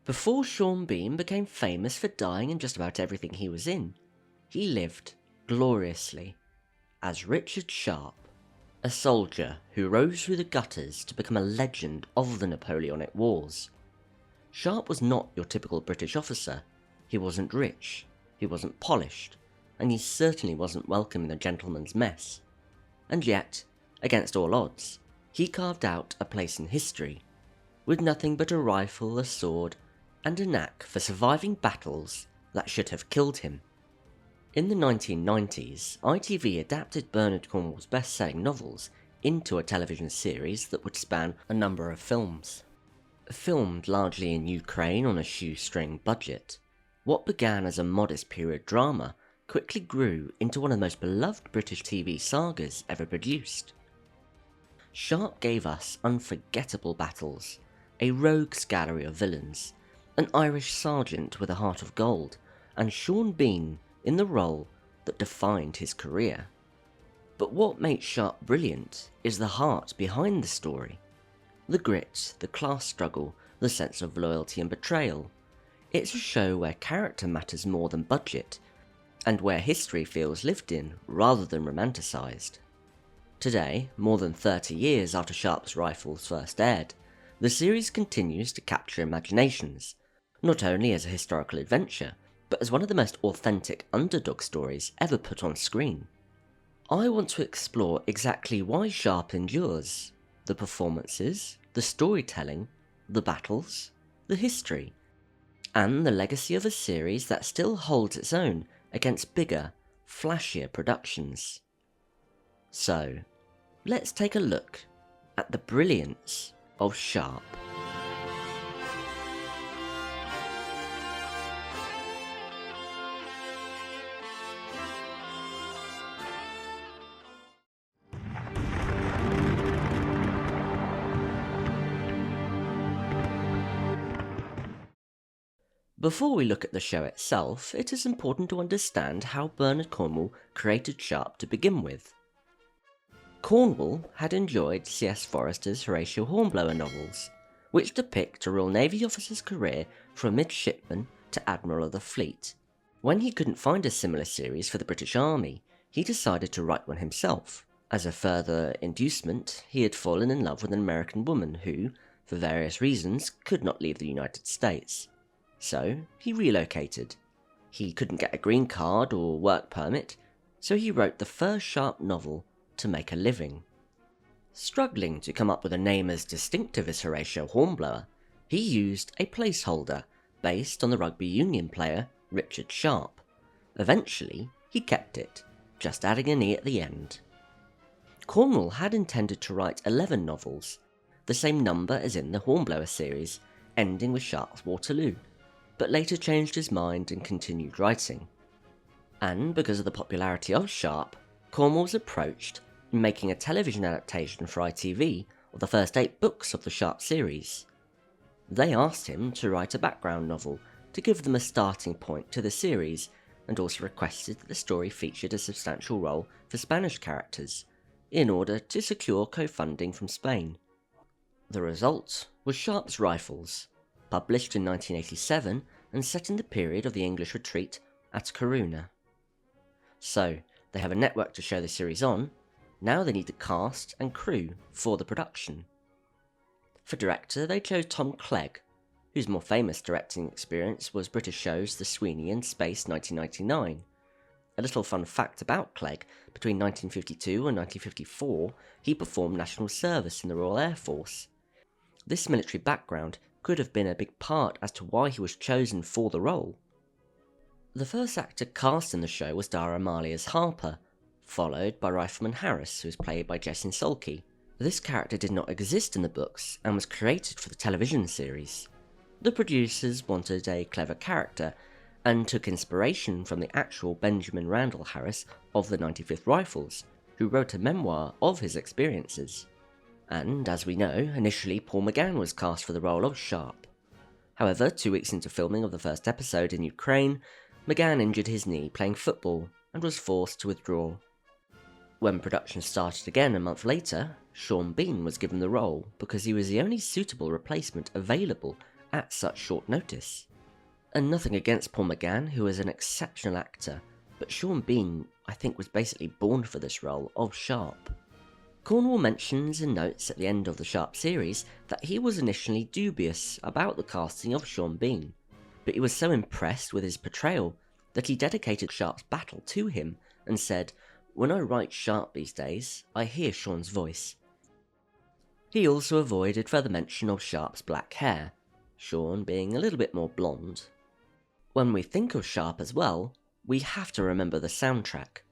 Before Sean Bean became famous for dying in just about everything he was in, he lived gloriously as Richard Sharpe, a soldier who rose through the gutters to become a legend of the Napoleonic Wars. Sharpe was not your typical British officer. He wasn't rich, he wasn't polished, and he certainly wasn't welcome in a gentleman's mess. And yet, against all odds, he carved out a place in history, with nothing but a rifle, a sword, and a knack for surviving battles that should have killed him. In the 1990s, ITV adapted Bernard Cornwell's best-selling novels into a television series that would span a number of films. Filmed largely in Ukraine on a shoestring budget, what began as a modest period drama quickly grew into one of the most beloved British TV sagas ever produced. Sharpe gave us unforgettable battles, a rogues gallery of villains, an Irish sergeant with a heart of gold, and Sean Bean in the role that defined his career. But what makes Sharpe brilliant is the heart behind the story. The grit, the class struggle, the sense of loyalty and betrayal. It's a show where character matters more than budget, and where history feels lived in rather than romanticised. Today, more than 30 years after Sharpe's Rifles first aired, the series continues to capture imaginations, not only as a historical adventure, but as one of the most authentic underdog stories ever put on screen. I want to explore exactly why Sharpe endures, the performances, the storytelling, the battles, the history, and the legacy of a series that still holds its own against bigger, flashier productions. So, let's take a look at the brilliance of Sharpe. Before we look at the show itself, it is important to understand how Bernard Cornwell created Sharpe to begin with. Cornwell had enjoyed C.S. Forester's Horatio Hornblower novels, which depict a Royal Navy officer's career from midshipman to Admiral of the Fleet. When he couldn't find a similar series for the British Army, he decided to write one himself. As a further inducement, he had fallen in love with an American woman who, for various reasons, could not leave the United States. So, he relocated. He couldn't get a green card or work permit, so he wrote the first Sharpe novel to make a living. Struggling to come up with a name as distinctive as Horatio Hornblower, he used a placeholder based on the rugby union player Richard Sharpe. Eventually, he kept it, just adding an E at the end. Cornwell had intended to write 11 novels, the same number as in the Hornblower series, ending with Sharpe's Waterloo, but later changed his mind and continued writing. And because of the popularity of Sharpe, Cornwell was approached in making a television adaptation for ITV of the first 8 books of the Sharpe series. They asked him to write a background novel to give them a starting point to the series, and also requested that the story featured a substantial role for Spanish characters, in order to secure co-funding from Spain. The result was Sharpe's Rifles, published in 1987 and set in the period of the English retreat at Corunna. So, they have a network to show the series on, now they need the cast and crew for the production. For director, they chose Tom Clegg, whose more famous directing experience was British shows The Sweeney and Space 1999. A little fun fact about Clegg, between 1952 and 1954, he performed national service in the Royal Air Force. This military background could have been a big part as to why he was chosen for the role. The first actor cast in the show was Dara Marley as Harper, followed by Rifleman Harris, who was played by Jessin Sulky. This character did not exist in the books and was created for the television series. The producers wanted a clever character and took inspiration from the actual Benjamin Randall Harris of the 95th Rifles, who wrote a memoir of his experiences. And, as we know, initially Paul McGann was cast for the role of Sharpe. However, 2 weeks into filming of the first episode in Ukraine, McGann injured his knee playing football and was forced to withdraw. When production started again a month later, Sean Bean was given the role because he was the only suitable replacement available at such short notice. And nothing against Paul McGann, who is an exceptional actor, but Sean Bean, I think, was basically born for this role of Sharpe. Cornwell mentions in notes at the end of the Sharpe series that he was initially dubious about the casting of Sean Bean, but he was so impressed with his portrayal that he dedicated Sharpe's battle to him and said, "When I write Sharpe these days, I hear Sean's voice." He also avoided further mention of Sharpe's black hair, Sean being a little bit more blonde. When we think of Sharpe as well, we have to remember the soundtrack.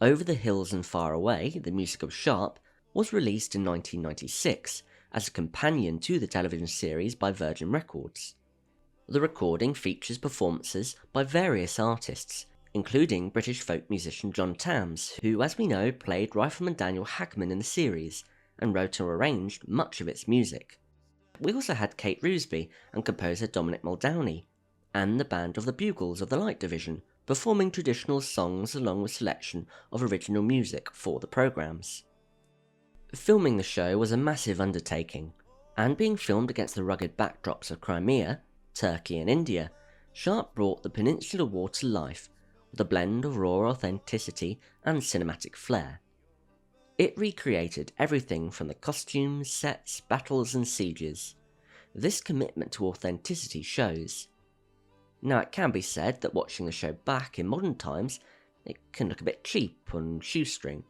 Over the Hills and Far Away, the music of Sharpe, was released in 1996 as a companion to the television series by Virgin Records. The recording features performances by various artists, including British folk musician John Tams, who, as we know, played Rifleman Daniel Hagman in the series and wrote or arranged much of its music. We also had Kate Roosby and composer Dominic Muldowney, and the band of the Bugles of the Light Division, performing traditional songs along with selection of original music for the programmes. Filming the show was a massive undertaking, and being filmed against the rugged backdrops of Crimea, Turkey and India, Sharpe brought the Peninsular War to life with a blend of raw authenticity and cinematic flair. It recreated everything from the costumes, sets, battles and sieges. This commitment to authenticity shows. Now, it can be said that watching the show back in modern times, it can look a bit cheap and shoestring.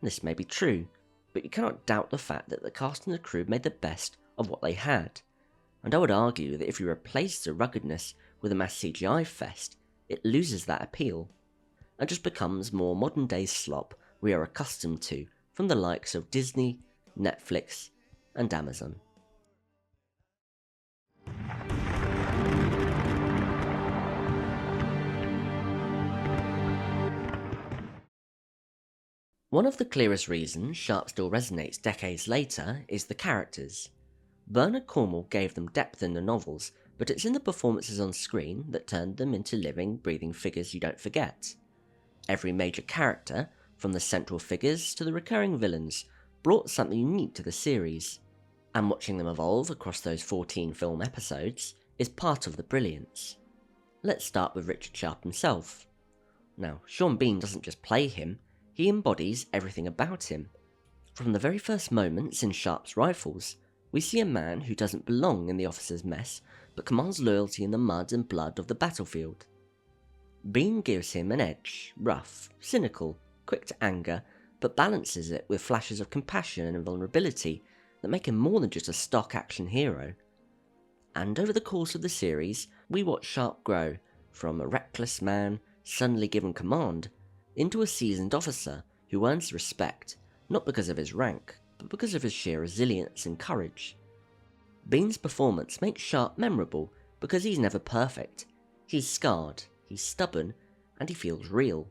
This may be true, but you cannot doubt the fact that the cast and the crew made the best of what they had. And I would argue that if you replace the ruggedness with a mass CGI fest, it loses that appeal, and just becomes more modern day slop we are accustomed to from the likes of Disney, Netflix, and Amazon. One of the clearest reasons Sharpe still resonates decades later is the characters. Bernard Cornwell gave them depth in the novels, but it's in the performances on screen that turned them into living, breathing figures you don't forget. Every major character, from the central figures to the recurring villains, brought something unique to the series, and watching them evolve across those 14 film episodes is part of the brilliance. Let's start with Richard Sharpe himself. Now, Sean Bean doesn't just play him, he embodies everything about him. From the very first moments in Sharpe's Rifles, we see a man who doesn't belong in the officer's mess, but commands loyalty in the mud and blood of the battlefield. Bean gives him an edge, rough, cynical, quick to anger, but balances it with flashes of compassion and vulnerability that make him more than just a stock action hero. And over the course of the series, we watch Sharpe grow from a reckless man suddenly given command into a seasoned officer who earns respect not because of his rank, but because of his sheer resilience and courage. Bean's performance makes Sharpe memorable because he's never perfect. He's scarred, he's stubborn, and he feels real.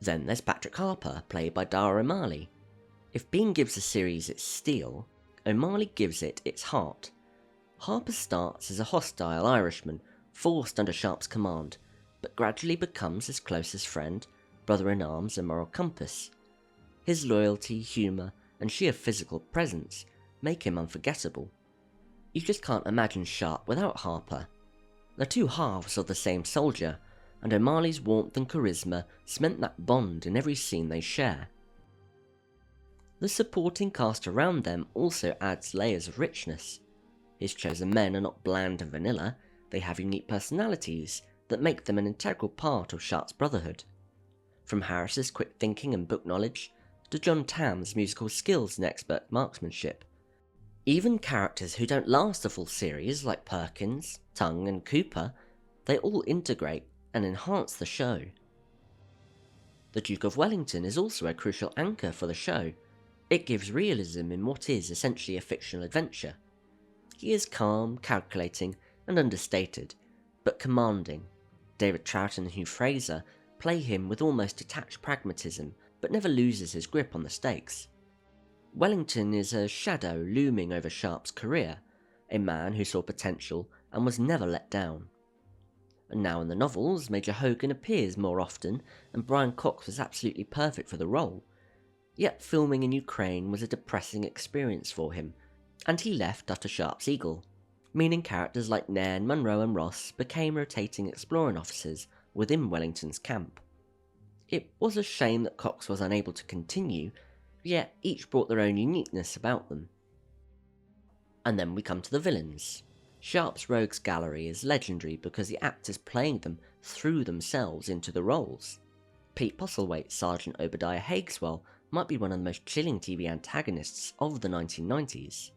Then there's Patrick Harper, played by Dara O'Malley. If Bean gives the series its steel, O'Malley gives it its heart. Harper starts as a hostile Irishman, forced under Sharpe's command, but gradually becomes his closest friend, brother-in-arms and moral compass. His loyalty, humour, and sheer physical presence make him unforgettable. You just can't imagine Sharpe without Harper. They're two halves of the same soldier, and O'Malley's warmth and charisma cement that bond in every scene they share. The supporting cast around them also adds layers of richness. His chosen men are not bland and vanilla, they have unique personalities that make them an integral part of Sharpe's brotherhood. From Harris's quick thinking and book knowledge, to John Tam's musical skills and expert marksmanship. Even characters who don't last a full series, like Perkins, Tongue and Cooper, they all integrate and enhance the show. The Duke of Wellington is also a crucial anchor for the show. It gives realism in what is essentially a fictional adventure. He is calm, calculating, and understated, but commanding. David Troughton and Hugh Fraser play him with almost detached pragmatism, but never loses his grip on the stakes. Wellington is a shadow looming over Sharpe's career, a man who saw potential and was never let down. And now in the novels, Major Hogan appears more often, and Brian Cox was absolutely perfect for the role. Yet filming in Ukraine was a depressing experience for him, and he left after Sharpe's Eagle. meaning characters like Nairn, Munro and Ross became rotating exploring officers within Wellington's camp. It was a shame that Cox was unable to continue, yet each brought their own uniqueness about them. And then we come to the villains. Sharpe's rogues gallery is legendary because the actors playing them threw themselves into the roles. Pete Postlethwaite's Sergeant Obadiah Hakeswill might be one of the most chilling TV antagonists of the 1990s.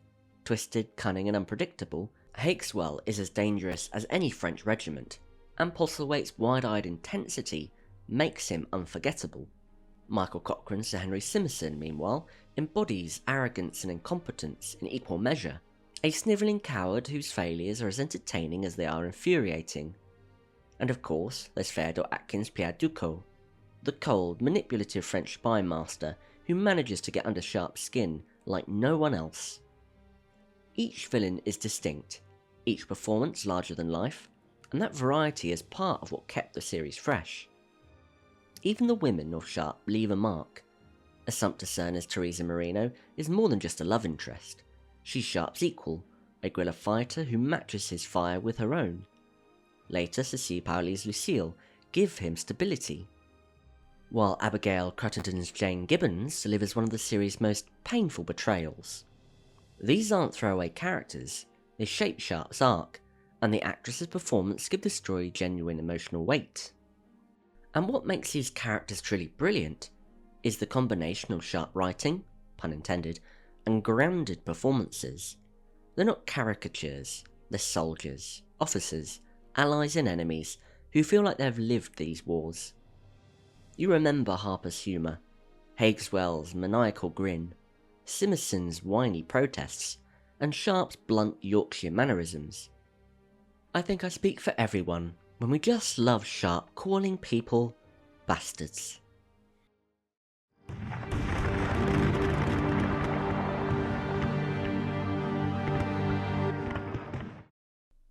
Twisted, cunning and unpredictable, Hakeswill is as dangerous as any French regiment, and Postlethwaite's wide-eyed intensity makes him unforgettable. Michael Cochrane's Sir Henry Simson, meanwhile, embodies arrogance and incompetence in equal measure, a snivelling coward whose failures are as entertaining as they are infuriating. And of course, there's Theodore Atkin's Pierre Ducos, the cold, manipulative French spy master who manages to get under Sharpe's skin like no one else. Each villain is distinct, each performance larger than life, and that variety is part of what kept the series fresh. Even the women of Sharpe leave a mark. Assumpta Cerna's Teresa Marino is more than just a love interest. She's Sharpe's equal, a guerrilla fighter who matches his fire with her own. Later, Cécile Paoli's Lucille give him stability, while Abigail Cruttendon's Jane Gibbons delivers one of the series' most painful betrayals. These aren't throwaway characters, they shape Sharpe's arc, and the actress's performance give the story genuine emotional weight. And what makes these characters truly brilliant is the combination of Sharpe writing, pun intended, and grounded performances. They're not caricatures, they're soldiers, officers, allies and enemies who feel like they've lived these wars. You remember Harper's humour, Hakeswill's maniacal grin, Simmerson's whiny protests, and Sharpe's blunt Yorkshire mannerisms. I think I speak for everyone when we just love Sharpe calling people bastards.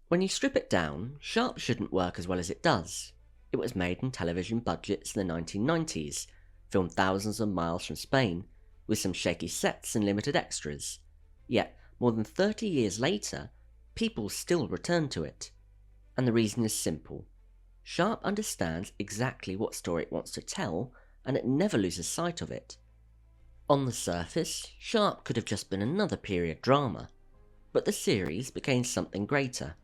When you strip it down, Sharpe shouldn't work as well as it does. It was made in television budgets in the 1990s, filmed thousands of miles from Spain, with some shaky sets and limited extras. Yet, more than 30 years later, people still return to it. And the reason is simple. Sharpe understands exactly what story it wants to tell, and it never loses sight of it. On the surface, Sharpe could have just been another period drama, but the series became something greater,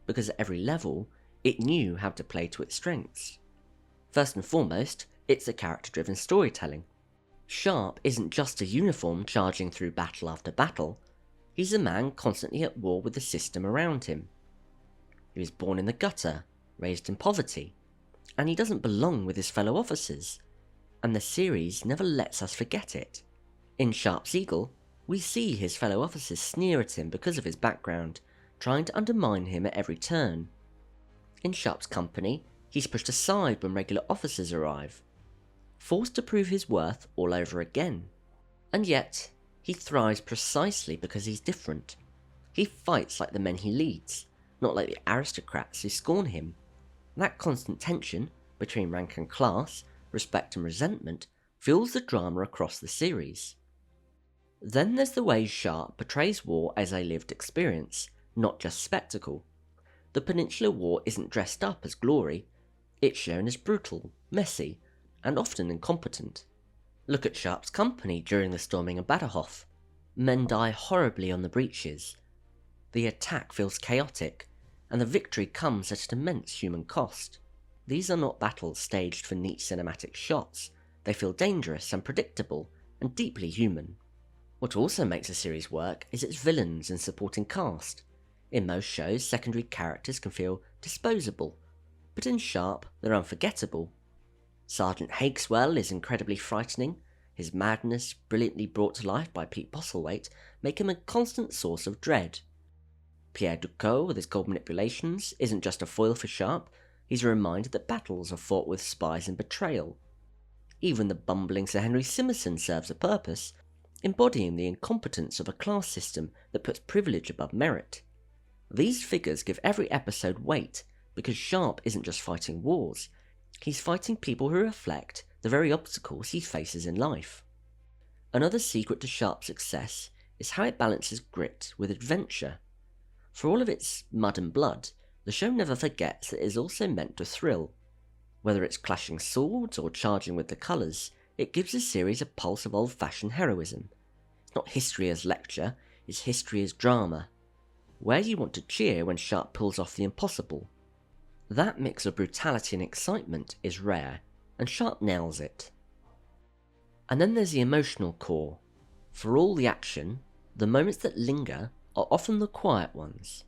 because at every level, it knew how to play to its strengths. First and foremost, it's a character-driven storytelling. Sharpe isn't just a uniform charging through battle after battle, he's a man constantly at war with the system around him. He was born in the gutter, raised in poverty, and he doesn't belong with his fellow officers, and the series never lets us forget it. In Sharpe's Eagle, we see his fellow officers sneer at him because of his background, trying to undermine him at every turn. In Sharpe's company, he's pushed aside when regular officers arrive, forced to prove his worth all over again. And yet, he thrives precisely because he's different. He fights like the men he leads, not like the aristocrats who scorn him. That constant tension between rank and class, respect and resentment, fuels the drama across the series. Then there's the way Sharpe portrays war as a lived experience, not just spectacle. The Peninsular War isn't dressed up as glory, it's shown as brutal, messy, and often incompetent. Look at Sharpe's company during the storming of Badajoz. Men die horribly on the breaches. The attack feels chaotic, and the victory comes at an immense human cost. These are not battles staged for neat cinematic shots, they feel dangerous, unpredictable, and deeply human. What also makes the series work is its villains and supporting cast. In most shows, secondary characters can feel disposable, but in Sharpe, they're unforgettable. Sergeant Hakeswill is incredibly frightening. His madness, brilliantly brought to life by Pete Postlethwaite, make him a constant source of dread. Pierre Ducos, with his cold manipulations, isn't just a foil for Sharpe, he's a reminder that battles are fought with spies and betrayal. Even the bumbling Sir Henry Simson serves a purpose, embodying the incompetence of a class system that puts privilege above merit. These figures give every episode weight, because Sharpe isn't just fighting wars, he's fighting people who reflect the very obstacles he faces in life. Another secret to Sharpe's success is how it balances grit with adventure. For all of its mud and blood, the show never forgets that it is also meant to thrill. Whether it's clashing swords or charging with the colours, it gives the series a pulse of old-fashioned heroism. It's not history as lecture, it's history as drama, where you want to cheer when Sharpe pulls off the impossible. That mix of brutality and excitement is rare, and Sharpe nails it. And then there's the emotional core. For all the action, the moments that linger are often the quiet ones.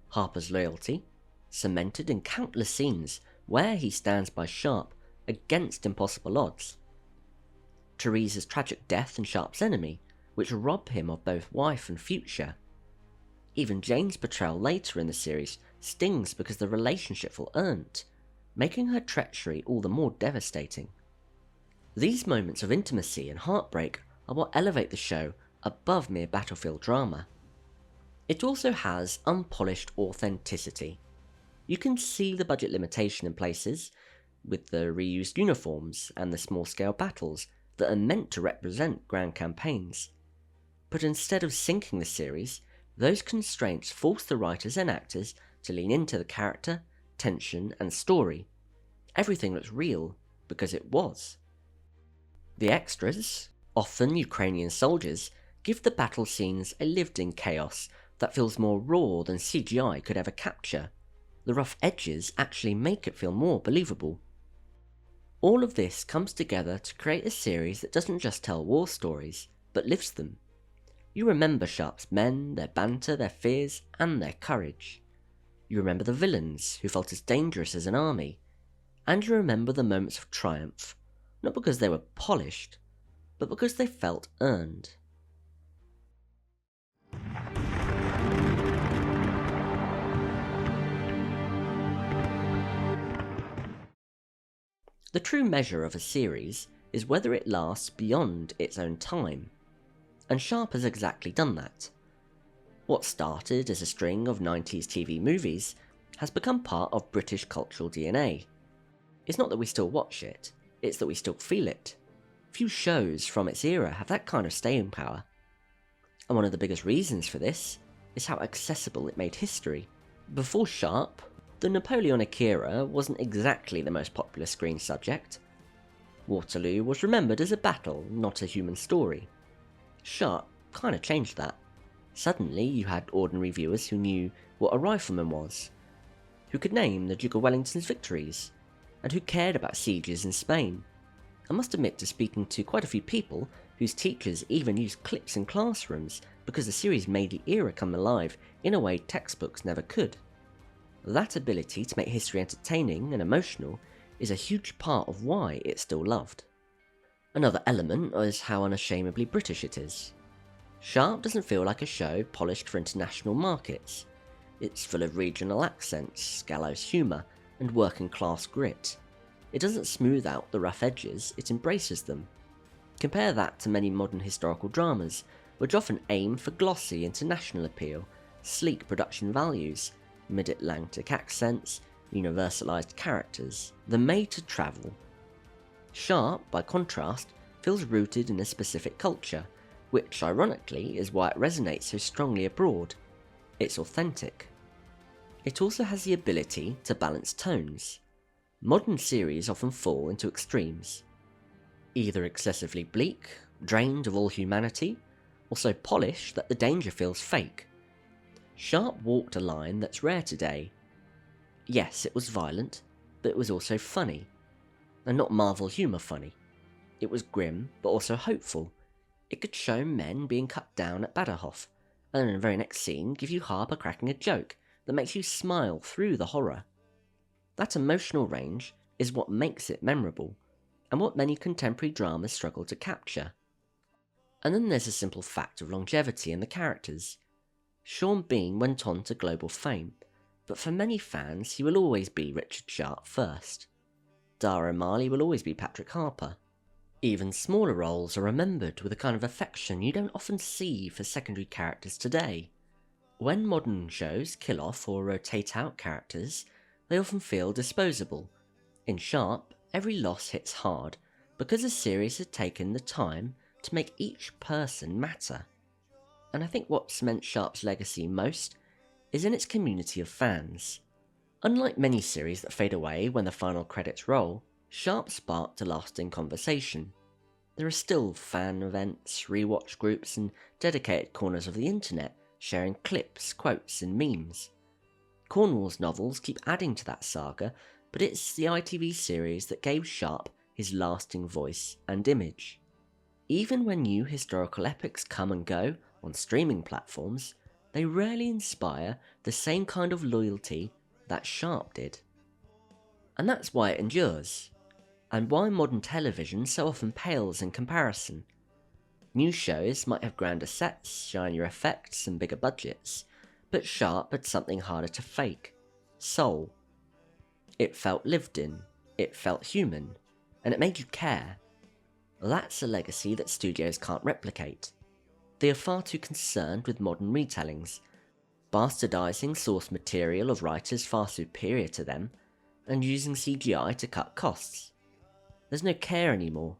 Harper's loyalty, cemented in countless scenes where he stands by Sharpe against impossible odds. Therese's tragic death and Sharpe's enemy, which rob him of both wife and future. Even Jane's portrayal later in the series stings because the relationship felt earned, making her treachery all the more devastating. These moments of intimacy and heartbreak are what elevate the show above mere battlefield drama. It also has unpolished authenticity. You can see the budget limitation in places, with the reused uniforms and the small-scale battles that are meant to represent grand campaigns. But instead of sinking the series, those constraints force the writers and actors to lean into the character, tension, and story. Everything looks real, because it was. The extras, often Ukrainian soldiers, give the battle scenes a lived-in chaos that feels more raw than CGI could ever capture. The rough edges actually make it feel more believable. All of this comes together to create a series that doesn't just tell war stories, but lives them. You remember Sharpe's men, their banter, their fears, and their courage. You remember the villains, who felt as dangerous as an army. And you remember the moments of triumph, not because they were polished, but because they felt earned. The true measure of a series is whether it lasts beyond its own time, and Sharpe has exactly done that. What started as a string of 90s TV movies has become part of British cultural DNA. It's not that we still watch it, it's that we still feel it. Few shows from its era have that kind of staying power. And one of the biggest reasons for this is how accessible it made history. Before Sharpe, the Napoleonic era wasn't exactly the most popular screen subject. Waterloo was remembered as a battle, not a human story. Sharpe kind of changed that. Suddenly you had ordinary viewers who knew what a rifleman was, who could name the Duke of Wellington's victories, and who cared about sieges in Spain. I must admit to speaking to quite a few people whose teachers even used clips in classrooms because the series made the era come alive in a way textbooks never could. That ability to make history entertaining and emotional is a huge part of why it's still loved. Another element is how unashamedly British it is. Sharpe doesn't feel like a show polished for international markets. It's full of regional accents, gallows humour, and working class grit. It doesn't smooth out the rough edges, it embraces them. Compare that to many modern historical dramas, which often aim for glossy international appeal, sleek production values, mid-Atlantic accents, universalised characters. They're made to travel. Sharpe, by contrast, feels rooted in a specific culture, which ironically is why it resonates so strongly abroad. It's authentic. It also has the ability to balance tones. Modern series often fall into extremes. Either excessively bleak, drained of all humanity, or so polished that the danger feels fake. Sharpe walked a line that's rare today. Yes, it was violent, but it was also funny. And not Marvel humour funny. It was grim, but also hopeful. It could show men being cut down at Baderhof, and in the very next scene give you Harper cracking a joke that makes you smile through the horror. That emotional range is what makes it memorable, and what many contemporary dramas struggle to capture. And then there's the simple fact of longevity in the characters. Sean Bean went on to global fame, but for many fans he will always be Richard Sharpe first. Dara O'Malley will always be Patrick Harper. Even smaller roles are remembered with a kind of affection you don't often see for secondary characters today. When modern shows kill off or rotate out characters, they often feel disposable. In Sharpe, every loss hits hard because the series has taken the time to make each person matter. And I think what cements Sharpe's legacy most is in its community of fans. Unlike many series that fade away when the final credits roll, Sharpe sparked a lasting conversation. There are still fan events, rewatch groups, and dedicated corners of the internet sharing clips, quotes, and memes. Cornwell's novels keep adding to that saga, but it's the ITV series that gave Sharpe his lasting voice and image. Even when new historical epics come and go on streaming platforms, they rarely inspire the same kind of loyalty that Sharpe did. And that's why it endures, and why modern television so often pales in comparison. New shows might have grander sets, shinier effects, and bigger budgets, but Sharpe had something harder to fake: soul. It felt lived in, it felt human, and it made you care. That's a legacy that studios can't replicate. They are far too concerned with modern retellings, bastardising source material of writers far superior to them, and using CGI to cut costs. There's no care anymore,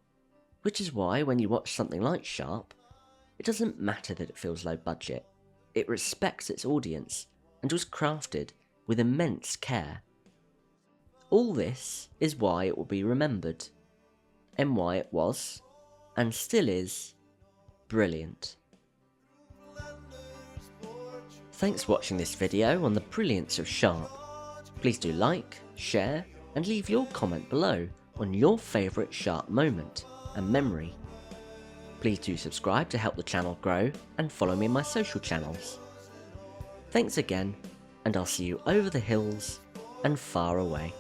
which is why when you watch something like Sharpe, it doesn't matter that it feels low budget. It respects its audience and was crafted with immense care. All this is why it will be remembered, and why it was, and still is, brilliant. Thanks for watching this video on the Brilliance of Sharpe. Please do like, share, and leave your comment below on your favourite Sharpe moment and memory. Please do subscribe to help the channel grow, and follow me on my social channels. Thanks again, and I'll see you over the hills and far away.